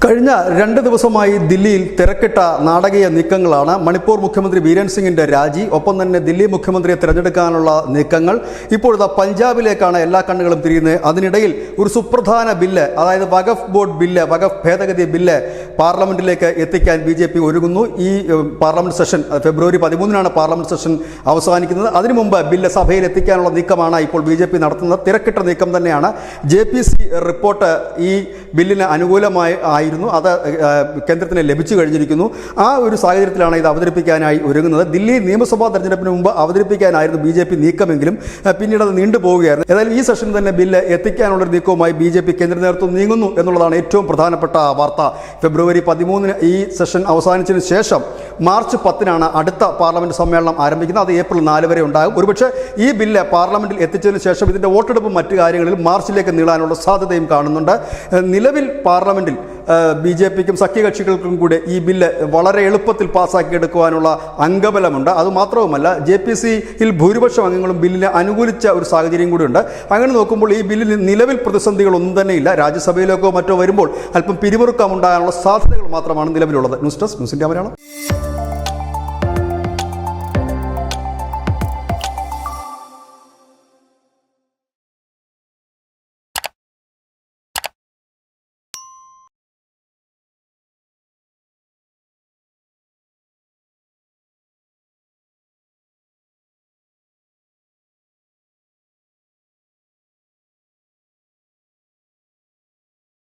കഴിഞ്ഞ 2 ദിവസമായി ദില്ലിയിൽ തിരക്കിട്ട നാടകീയ നീക്കങ്ങളാണ്. മണിപ്പൂർ മുഖ്യമന്ത്രി ബീരൻ സിംഗിന്റെ രാജി, ഒപ്പം തന്നെ ദില്ലി മുഖ്യമന്ത്രിയെ തിരഞ്ഞെടുക്കാനുള്ള നീക്കങ്ങൾ. ഇപ്പോഴത്തെ പഞ്ചാബിലേക്കാണ് എല്ലാ കണ്ണുകളും തിരിയുന്നത്. അതിനിടയിൽ ഒരു സുപ്രധാന ബില്ല്, അതായത് വഖഫ് ബോർഡ് ബില്ല്, വഖഫ് ഭേദഗതി ബില്ല് പാർലമെന്റിലേക്ക് എത്തിക്കാൻ BJP ഒരുങ്ങുന്നു. ഈ പാർലമെന്റ് സെഷൻ ഫെബ്രുവരി 13-നാണ് പാർലമെന്റ് സെഷൻ അവസാനിക്കുന്നത്. അതിനു മുമ്പ് ബില്ല് സഭയിൽ എത്തിക്കാനുള്ള നീക്കമാണ് ഇപ്പോൾ BJP നടത്തുന്നത്. തിരക്കിട്ട നീക്കം തന്നെയാണ്. JPC റിപ്പോർട്ട് ഈ ബില്ലിന് അനുകൂലമായി അത് കേന്ദ്രത്തിന് ലഭിച്ചു കഴിഞ്ഞിരിക്കുന്നു. ആ ഒരു സാഹചര്യത്തിലാണ് ഇത് അവതരിപ്പിക്കാനായി ഒരുങ്ങുന്നത്. ദില്ലി നിയമസഭാ തെരഞ്ഞെടുപ്പിന് മുമ്പ് അവതരിപ്പിക്കാനായിരുന്നു BJP നീക്കമെങ്കിലും പിന്നീട് അത് നീണ്ടുപോവുകയായിരുന്നു. ഏതായാലും ഈ സെഷനിൽ തന്നെ ബില്ല് എത്തിക്കാനുള്ളൊരു നീക്കവുമായി BJP കേന്ദ്ര നേതൃത്വം നീങ്ങുന്നു എന്നുള്ളതാണ് ഏറ്റവും പ്രധാനപ്പെട്ട വാർത്ത. ഫെബ്രുവരി 13-ന് ഈ സെഷൻ അവസാനിച്ചതിന് ശേഷം മാർച്ച് 10-നാണ് അടുത്ത പാർലമെന്റ് സമ്മേളനം ആരംഭിക്കുന്നത്. അത് ഏപ്രിൽ 4 വരെ ഉണ്ടാകും. ഒരുപക്ഷെ ഈ ബില്ല് പാർലമെന്റിൽ എത്തിച്ചതിന് ശേഷം ഇതിന്റെ വോട്ടെടുപ്പും മറ്റു കാര്യങ്ങളിലും മാർച്ചിലേക്ക് നീളാനുള്ള സാധ്യതയും കാണുന്നുണ്ട്. നിലവിൽ പാർലമെന്റിൽ BJPക്കും സഖ്യകക്ഷികൾക്കും കൂടെ ഈ ബില്ല് വളരെ എളുപ്പത്തിൽ പാസ്സാക്കിയെടുക്കുവാനുള്ള അംഗബലമുണ്ട്. അതുമാത്രവുമല്ല, JPCയിൽ ഭൂരിപക്ഷം അംഗങ്ങളും ബില്ലിനെ അനുകൂലിച്ച ഒരു സാഹചര്യം കൂടിയുണ്ട്. അങ്ങനെ നോക്കുമ്പോൾ ഈ ബില്ലിൽ നിലവിൽ പ്രതിസന്ധികളൊന്നും തന്നെയില്ല. രാജ്യസഭയിലേക്കോ മറ്റോ വരുമ്പോൾ അല്പം പിരിമുറുക്കം ഉണ്ടാകാനുള്ള സാധ്യതകൾ മാത്രമാണ് നിലവിലുള്ളത്. News desk, news India Malayalam.